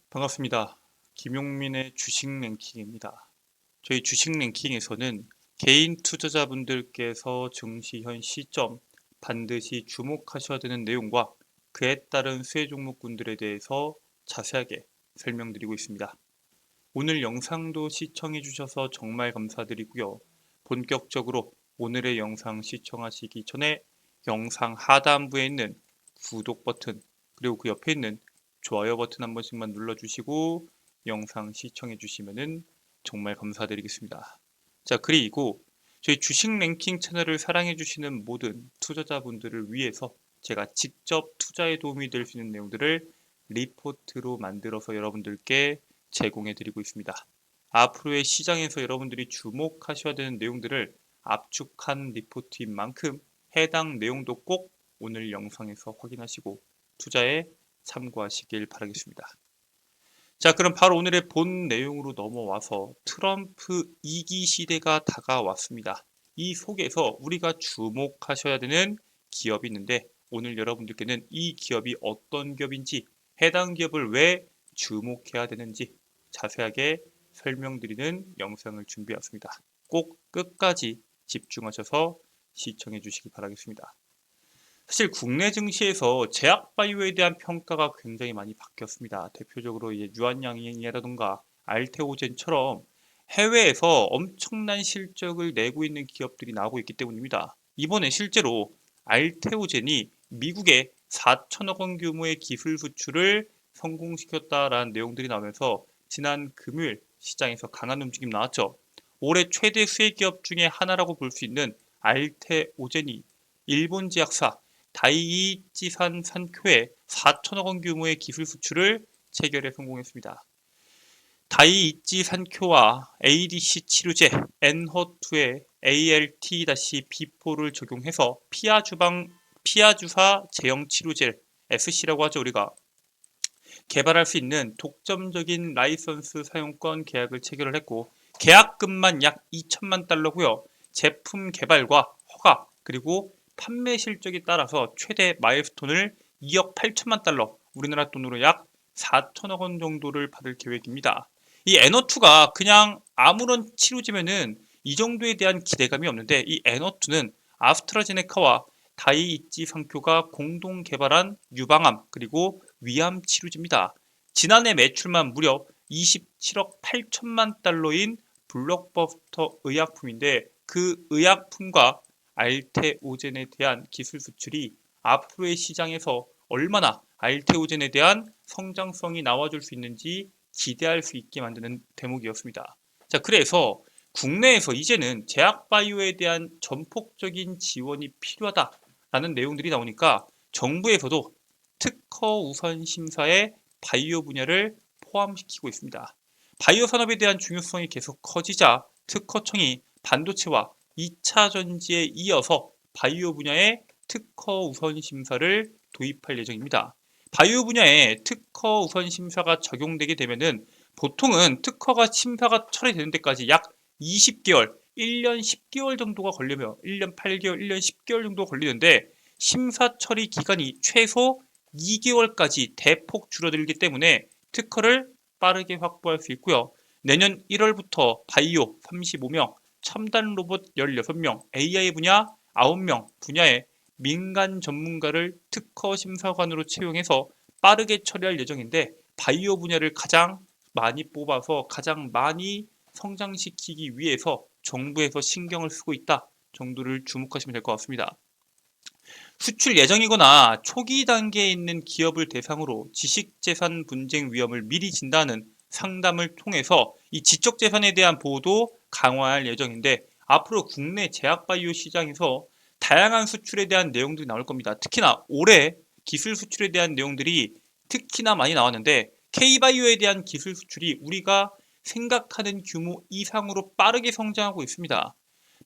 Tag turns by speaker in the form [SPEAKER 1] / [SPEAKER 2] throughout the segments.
[SPEAKER 1] 반갑습니다. 김용민의 주식 랭킹입니다. 저희 주식 랭킹에서는 개인 투자자분들께서 증시 현 시점 반드시 주목하셔야 되는 내용과 그에 따른 수혜 종목군들에 대해서 자세하게 설명드리고 있습니다. 오늘 영상도 시청해 주셔서 정말 감사드리고요. 본격적으로 오늘의 영상 시청하시기 전에 영상 하단부에 있는 구독 버튼 그리고 그 옆에 있는 좋아요 버튼 한 번씩만 눌러주시고 영상 시청해 주시면 정말 감사드리겠습니다. 자, 그리고 저희 주식 랭킹 채널을 사랑해 주시는 모든 투자자분들을 위해서 제가 직접 투자에 도움이 될 수 있는 내용들을 리포트로 만들어서 여러분들께 제공해 드리고 있습니다. 앞으로의 시장에서 여러분들이 주목하셔야 되는 내용들을 압축한 리포트인 만큼 해당 내용도 꼭 오늘 영상에서 확인하시고 투자에 참고하시길 바라겠습니다. 자, 그럼 바로 오늘의 본 내용으로 넘어와서 트럼프 2기 시대가 다가왔습니다. 이 속에서 우리가 주목하셔야 되는 기업이 있는데 오늘 여러분들께는 이 기업이 어떤 기업인지 해당 기업을 왜 주목해야 되는지 자세하게 설명드리는 영상을 준비했습니다. 꼭 끝까지 집중하셔서 시청해 주시기 바라겠습니다. 사실 국내 증시에서 제약바이오에 대한 평가가 굉장히 많이 바뀌었습니다. 대표적으로 유한양행이라든가 알테오젠처럼 해외에서 엄청난 실적을 내고 있는 기업들이 나오고 있기 때문입니다. 이번에 실제로 알테오젠이 미국에 4천억 원 규모의 기술 수출을 성공시켰다라는 내용들이 나오면서 지난 금요일 시장에서 강한 움직임 나왔죠. 올해 최대 수혜 기업 중에 하나라고 볼 수 있는 알테오젠이 일본 제약사 다이이치산 산쿄에 4천억 원 규모의 기술 수출을 체결에 성공했습니다. 다이이치 산쿄와 ADC 치료제 엔허2의 ALT-B4를 적용해서 피하주사 제형 치료제 SC라고 하죠. 우리가 개발할 수 있는 독점적인 라이선스 사용권 계약을 체결을 했고 계약금만 약 2천만 달러고요. 제품 개발과 허가 그리고 판매 실적에 따라서 최대 마일스톤을 2억 8천만 달러, 우리나라 돈으로 약 4천억 원 정도를 받을 계획입니다. 이 에너2가 그냥 아무런 치료제면은 이 정도에 대한 기대감이 없는데 이 에너2는 아스트라제네카와 다이이치 상표가 공동 개발한 유방암 그리고 위암 치료제입니다. 지난해 매출만 무려 27억 8천만 달러인 블록버스터 의약품인데 그 의약품과 알테오젠에 대한 기술 수출이 앞으로의 시장에서 얼마나 알테오젠에 대한 성장성이 나와줄 수 있는지 기대할 수 있게 만드는 대목이었습니다. 자, 그래서 국내에서 이제는 제약바이오에 대한 전폭적인 지원이 필요하다라는 내용들이 나오니까 정부에서도 특허 우선 심사에 바이오 분야를 포함시키고 있습니다. 바이오 산업에 대한 중요성이 계속 커지자 특허청이 반도체와 2차 전지에 이어서 바이오 분야의 특허 우선 심사를 도입할 예정입니다. 바이오 분야에 특허 우선 심사가 적용되게 되면은 보통은 특허가 심사가 처리되는 데까지 약 20개월, 1년 10개월 정도가 걸리며 1년 8개월, 1년 10개월 정도 걸리는데 심사 처리 기간이 최소 2개월까지 대폭 줄어들기 때문에 특허를 빠르게 확보할 수 있고요. 내년 1월부터 바이오 35명, 첨단 로봇 16명, AI 분야 9명 분야의 민간 전문가를 특허 심사관으로 채용해서 빠르게 처리할 예정인데 바이오 분야를 가장 많이 뽑아서 가장 많이 성장시키기 위해서 정부에서 신경을 쓰고 있다 정도를 주목하시면 될 것 같습니다. 수출 예정이거나 초기 단계에 있는 기업을 대상으로 지식재산 분쟁 위험을 미리 진단하는 상담을 통해서 이 지적재산에 대한 보호도 강화할 예정인데 앞으로 국내 제약바이오 시장에서 다양한 수출에 대한 내용들이 나올 겁니다. 특히나 올해 기술 수출에 대한 내용들이 특히나 많이 나왔는데 K바이오에 대한 기술 수출이 우리가 생각하는 규모 이상으로 빠르게 성장하고 있습니다.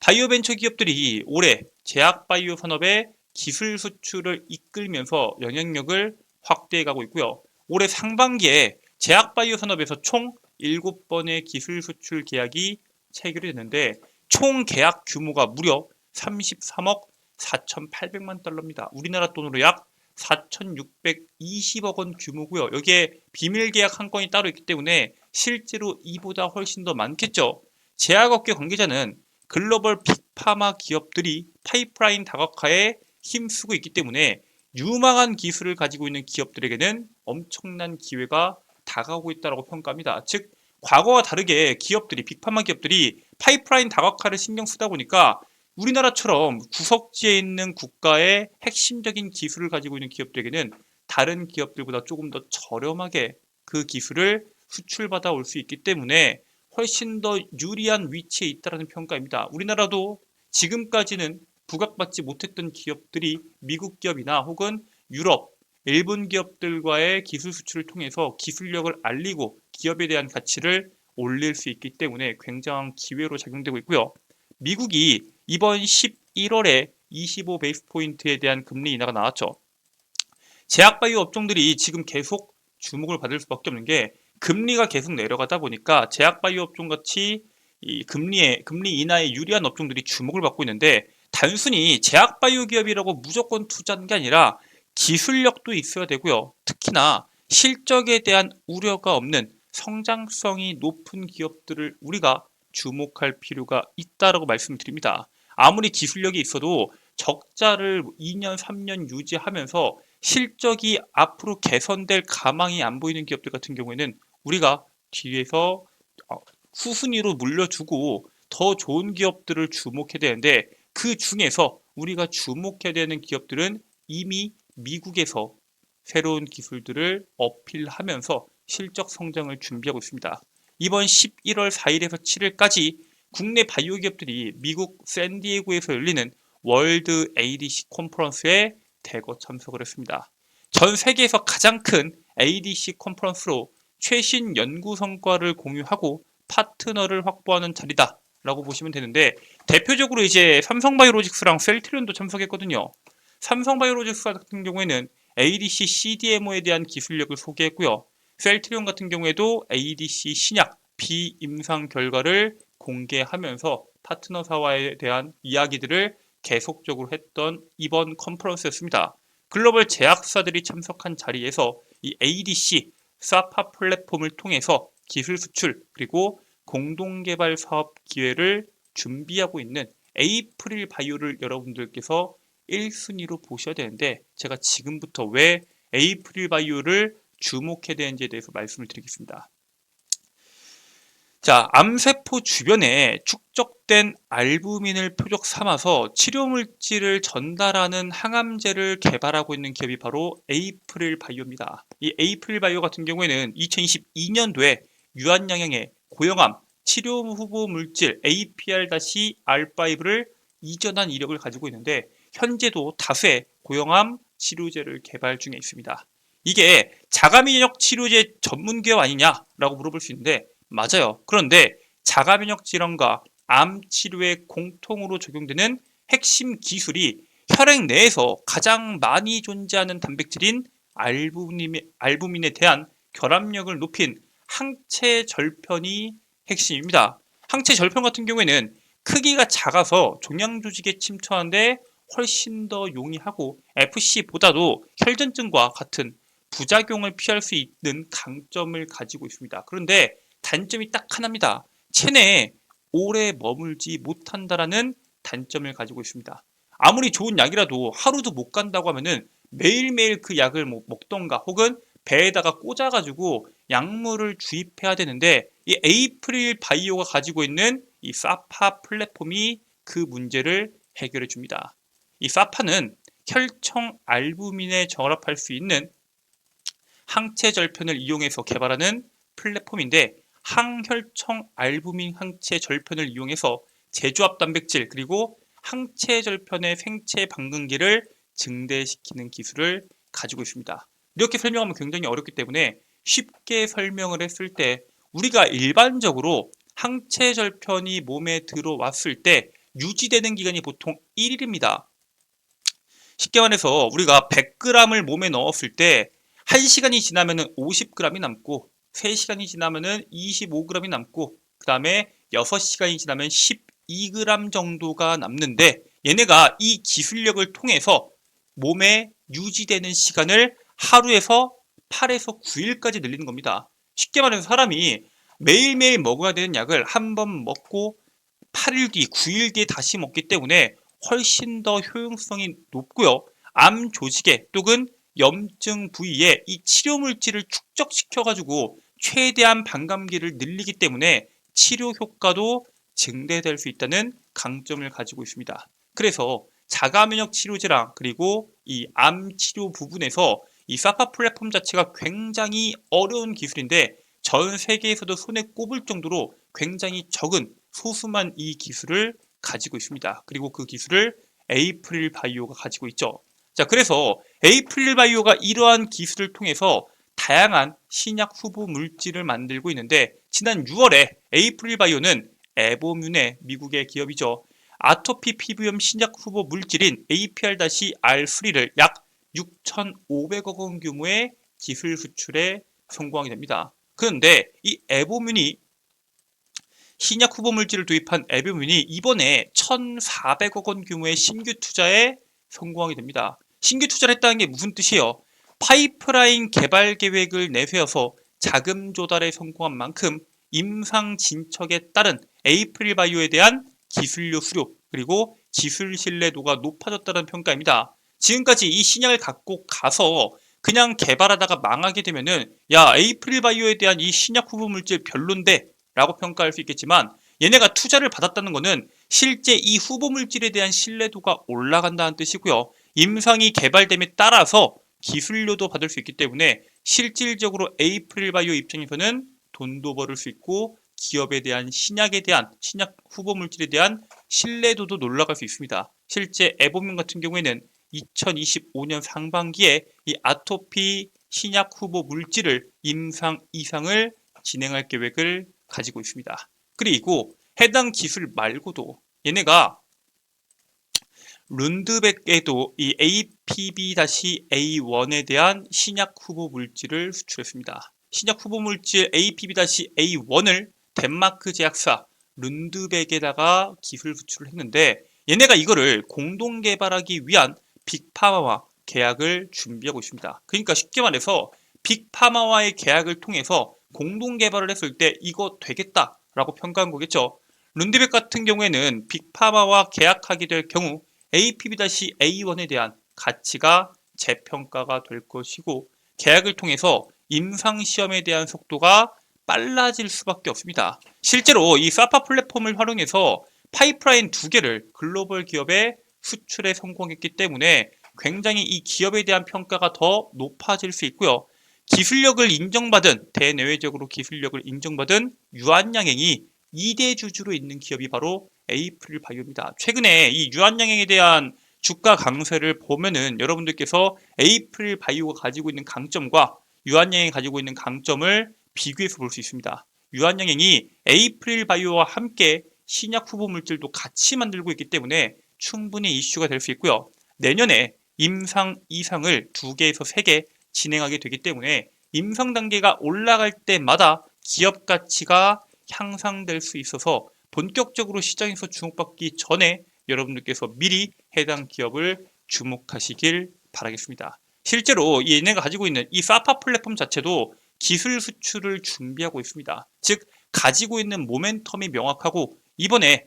[SPEAKER 1] 바이오 벤처 기업들이 올해 제약바이오 산업에 기술 수출을 이끌면서 영향력을 확대해 가고 있고요. 올해 상반기에 제약바이오 산업에서 총 7번의 기술 수출 계약이 체결이 됐는데 총 계약 규모가 무려 33억 4,800만 달러입니다. 우리나라 돈으로 약 4,620억 원 규모고요. 여기에 비밀 계약 한 건이 따로 있기 때문에 실제로 이보다 훨씬 더 많겠죠. 제약업계 관계자는 글로벌 빅파마 기업들이 파이프라인 다각화에 힘쓰고 있기 때문에 유망한 기술을 가지고 있는 기업들에게는 엄청난 기회가 다가오고 있다고 평가합니다. 즉 과거와 다르게 기업들이 빅파마 기업들이 파이프라인 다각화를 신경 쓰다 보니까 우리나라처럼 구석지에 있는 국가의 핵심적인 기술을 가지고 있는 기업들에게는 다른 기업들보다 조금 더 저렴하게 그 기술을 수출받아 올 수 있기 때문에 훨씬 더 유리한 위치에 있다는 평가입니다. 우리나라도 지금까지는 부각받지 못했던 기업들이 미국 기업이나 혹은 유럽, 일본 기업들과의 기술 수출을 통해서 기술력을 알리고 기업에 대한 가치를 올릴 수 있기 때문에 굉장한 기회로 작용되고 있고요. 미국이 이번 11월에 25 베이스 포인트에 대한 금리 인하가 나왔죠. 제약바이오 업종들이 지금 계속 주목을 받을 수밖에 없는 게 금리가 계속 내려가다 보니까 제약바이오 업종 같이 이 금리 인하에 유리한 업종들이 주목을 받고 있는데 단순히 제약바이오 기업이라고 무조건 투자하는 게 아니라 기술력도 있어야 되고요. 특히나 실적에 대한 우려가 없는 성장성이 높은 기업들을 우리가 주목할 필요가 있다라고 말씀을 드립니다. 아무리 기술력이 있어도 적자를 2년, 3년 유지하면서 실적이 앞으로 개선될 가망이 안 보이는 기업들 같은 경우에는 우리가 뒤에서 후순위로 물려주고 더 좋은 기업들을 주목해야 되는데 그 중에서 우리가 주목해야 되는 기업들은 이미 미국에서 새로운 기술들을 어필하면서 실적 성장을 준비하고 있습니다. 이번 11월 4일에서 7일까지 국내 바이오 기업들이 미국 샌디에고에서 열리는 월드 ADC 컨퍼런스에 대거 참석을 했습니다. 전 세계에서 가장 큰 ADC 컨퍼런스로 최신 연구 성과를 공유하고 파트너를 확보하는 자리다라고 보시면 되는데 대표적으로 이제 삼성바이오로직스랑 셀트리온도 참석했거든요. 삼성바이오로직스 같은 경우에는 ADC CDMO에 대한 기술력을 소개했고요. 셀트리온 같은 경우에도 ADC 신약 비임상 결과를 공개하면서 파트너사와에 대한 이야기들을 계속적으로 했던 이번 컨퍼런스였습니다. 글로벌 제약사들이 참석한 자리에서 이 ADC 사파 플랫폼을 통해서 기술 수출 그리고 공동개발 사업 기회를 준비하고 있는 에이프릴 바이오를 여러분들께서 1순위로 보셔야 되는데 제가 지금부터 왜 에이프릴 바이오를 주목해야 되는지에 대해서 말씀을 드리겠습니다. 자, 암세포 주변에 축적된 알부민을 표적 삼아서 치료물질을 전달하는 항암제를 개발하고 있는 기업이 바로 에이프릴 바이오입니다. 이 에이프릴 바이오 같은 경우에는 2022년도에 유한양행의 고형암 치료 후보 물질 APR-R5를 이전한 이력을 가지고 있는데 현재도 다수의 고형암 치료제를 개발 중에 있습니다. 이게 자가면역 치료제 전문 기업 아니냐라고 물어볼 수 있는데 맞아요. 그런데 자가면역 질환과 암 치료에 공통으로 적용되는 핵심 기술이 혈액 내에서 가장 많이 존재하는 단백질인 알부민에 대한 결합력을 높인 항체 절편이 핵심입니다. 항체 절편 같은 경우에는 크기가 작아서 종양 조직에 침투하는데 훨씬 더 용이하고 FC보다도 혈전증과 같은 부작용을 피할 수 있는 강점을 가지고 있습니다. 그런데 단점이 딱 하나입니다. 체내에 오래 머물지 못한다라는 단점을 가지고 있습니다. 아무리 좋은 약이라도 하루도 못 간다고 하면은 매일매일 그 약을 먹던가 혹은 배에다가 꽂아가지고 약물을 주입해야 되는데 이 에이프릴 바이오가 가지고 있는 이 사파 플랫폼이 그 문제를 해결해 줍니다. 이 사파는 혈청 알부민에 결합할 수 있는 항체 절편을 이용해서 개발하는 플랫폼인데 항혈청 알부민 항체 절편을 이용해서 제조합 단백질 그리고 항체 절편의 생체 방근기를 증대시키는 기술을 가지고 있습니다. 이렇게 설명하면 굉장히 어렵기 때문에 쉽게 설명을 했을 때 우리가 일반적으로 항체 절편이 몸에 들어왔을 때 유지되는 기간이 보통 1일입니다. 쉽게 말해서 우리가 100g을 몸에 넣었을 때 1시간이 지나면 50g이 남고 3시간이 지나면 25g이 남고 그 다음에 6시간이 지나면 12g 정도가 남는데 얘네가 이 기술력을 통해서 몸에 유지되는 시간을 하루에서 8에서 9일까지 늘리는 겁니다. 쉽게 말해서 사람이 매일매일 먹어야 되는 약을 한 번 먹고 8일 뒤, 9일 뒤에 다시 먹기 때문에 훨씬 더 효용성이 높고요. 암 조직에 또는 염증 부위에 이 치료 물질을 축적시켜 가지고 최대한 반감기를 늘리기 때문에 치료 효과도 증대될 수 있다는 강점을 가지고 있습니다. 그래서 자가면역 치료제랑 그리고 이 암 치료 부분에서 이 사파 플랫폼 자체가 굉장히 어려운 기술인데 전 세계에서도 손에 꼽을 정도로 굉장히 적은 소수만 이 기술을 가지고 있습니다. 그리고 그 기술을 에이프릴 바이오가 가지고 있죠. 자, 그래서 에이프릴 바이오가 이러한 기술을 통해서 다양한 신약 후보 물질을 만들고 있는데 지난 6월에 에이프릴 바이오는 에보뮌의 미국의 기업이죠. 아토피 피부염 신약 후보 물질인 APR-R3를 약 6,500억 원 규모의 기술 수출에 성공하게 됩니다. 그런데 이 에보뮌이 신약 후보 물질을 도입한 에보뮌이 이번에 1,400억 원 규모의 신규 투자에 성공하게 됩니다. 신규 투자를 했다는 게 무슨 뜻이에요? 파이프라인 개발 계획을 내세워서 자금 조달에 성공한 만큼 임상 진척에 따른 에이프릴 바이오에 대한 기술료 수료 그리고 기술 신뢰도가 높아졌다는 평가입니다. 지금까지 이 신약을 갖고 가서 그냥 개발하다가 망하게 되면은 야 에이프릴 바이오에 대한 이 신약 후보 물질 별론데 라고 평가할 수 있겠지만 얘네가 투자를 받았다는 것은 실제 이 후보 물질에 대한 신뢰도가 올라간다는 뜻이고요. 임상이 개발됨에 따라서 기술료도 받을 수 있기 때문에 실질적으로 에이프릴 바이오 입장에서는 돈도 벌을 수 있고 기업에 대한 신약 후보 물질에 대한 신뢰도도 올라갈 수 있습니다. 실제 에보뮌 같은 경우에는 2025년 상반기에 이 아토피 신약 후보 물질을 임상 이상을 진행할 계획을 가지고 있습니다. 그리고 해당 기술 말고도 얘네가 룬드백에도 이 APB-A1에 대한 신약 후보 물질을 수출했습니다. 신약 후보 물질 APB-A1을 덴마크 제약사 룬드백에다가 기술 수출을 했는데 얘네가 이거를 공동 개발하기 위한 빅파마와 계약을 준비하고 있습니다. 그러니까 쉽게 말해서 빅파마와의 계약을 통해서 공동 개발을 했을 때 이거 되겠다라고 평가한 거겠죠. 룬드백 같은 경우에는 빅파마와 계약하게 될 경우 APB-A1에 대한 가치가 재평가가 될 것이고 계약을 통해서 임상시험에 대한 속도가 빨라질 수밖에 없습니다. 실제로 이 사파 플랫폼을 활용해서 파이프라인 2개를 글로벌 기업에 수출에 성공했기 때문에 굉장히 이 기업에 대한 평가가 더 높아질 수 있고요. 기술력을 인정받은 대내외적으로 기술력을 인정받은 유한양행이 2대 주주로 있는 기업이 바로 에이프릴 바이오입니다. 최근에 이 유한양행에 대한 주가 강세를 보면은 여러분들께서 에이프릴 바이오가 가지고 있는 강점과 유한양행이 가지고 있는 강점을 비교해서 볼 수 있습니다. 유한양행이 에이프릴 바이오와 함께 신약 후보 물질도 같이 만들고 있기 때문에 충분히 이슈가 될 수 있고요. 내년에 임상 2상을 2개에서 3개 진행하게 되기 때문에 임상 단계가 올라갈 때마다 기업 가치가 향상될 수 있어서 본격적으로 시장에서 주목받기 전에 여러분들께서 미리 해당 기업을 주목하시길 바라겠습니다. 실제로 얘네가 가지고 있는 이 사파 플랫폼 자체도 기술 수출을 준비하고 있습니다. 즉 가지고 있는 모멘텀이 명확하고 이번에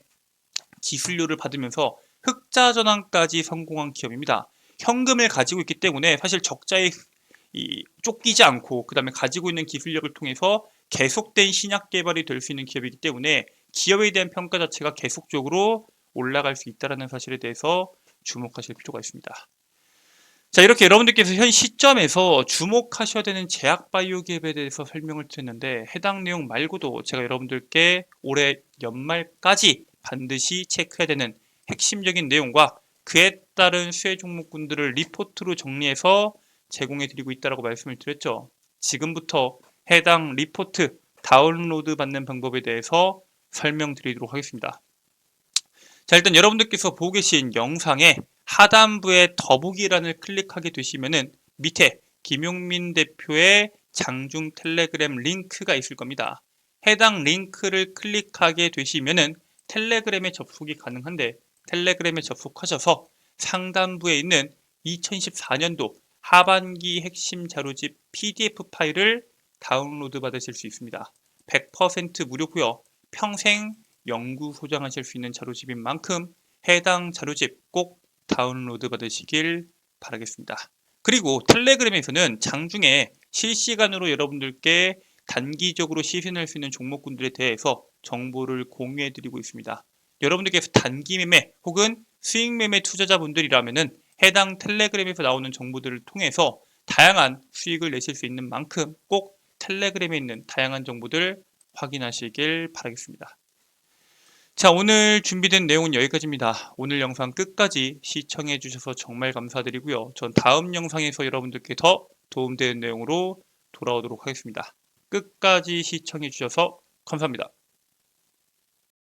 [SPEAKER 1] 기술료를 받으면서 흑자 전환까지 성공한 기업입니다. 현금을 가지고 있기 때문에 사실 적자에 쫓기지 않고 그 다음에 가지고 있는 기술력을 통해서 계속된 신약 개발이 될 수 있는 기업이기 때문에 기업에 대한 평가 자체가 계속적으로 올라갈 수 있다는 사실에 대해서 주목하실 필요가 있습니다. 자, 이렇게 여러분들께서 현 시점에서 주목하셔야 되는 제약바이오 기업에 대해서 설명을 드렸는데 해당 내용 말고도 제가 여러분들께 올해 연말까지 반드시 체크해야 되는 핵심적인 내용과 그에 따른 수혜 종목군들을 리포트로 정리해서 제공해 드리고 있다고 말씀을 드렸죠. 지금부터 해당 리포트 다운로드 받는 방법에 대해서 설명드리도록 하겠습니다. 자, 일단 여러분들께서 보고 계신 영상의 하단부에 더보기란을 클릭하게 되시면은 밑에 김용민 대표의 장중 텔레그램 링크가 있을 겁니다. 해당 링크를 클릭하게 되시면은 텔레그램에 접속이 가능한데 텔레그램에 접속하셔서 상단부에 있는 2024년도 하반기 핵심 자료집 PDF 파일을 다운로드 받으실 수 있습니다. 100% 무료고요. 평생 영구 소장하실 수 있는 자료집인 만큼 해당 자료집 꼭 다운로드 받으시길 바라겠습니다. 그리고 텔레그램에서는 장중에 실시간으로 여러분들께 단기적으로 시승할 수 있는 종목군들에 대해서 정보를 공유해 드리고 있습니다. 여러분들께서 단기 매매 혹은 수익 매매 투자자분들이라면은 해당 텔레그램에서 나오는 정보들을 통해서 다양한 수익을 내실 수 있는 만큼 꼭 텔레그램에 있는 다양한 정보들 확인하시길 바라겠습니다. 자, 오늘 준비된 내용은 여기까지입니다. 오늘 영상 끝까지 시청해 주셔서 정말 감사드리고요. 전 다음 영상에서 여러분들께 더 도움되는 내용으로 돌아오도록 하겠습니다. 끝까지 시청해 주셔서 감사합니다.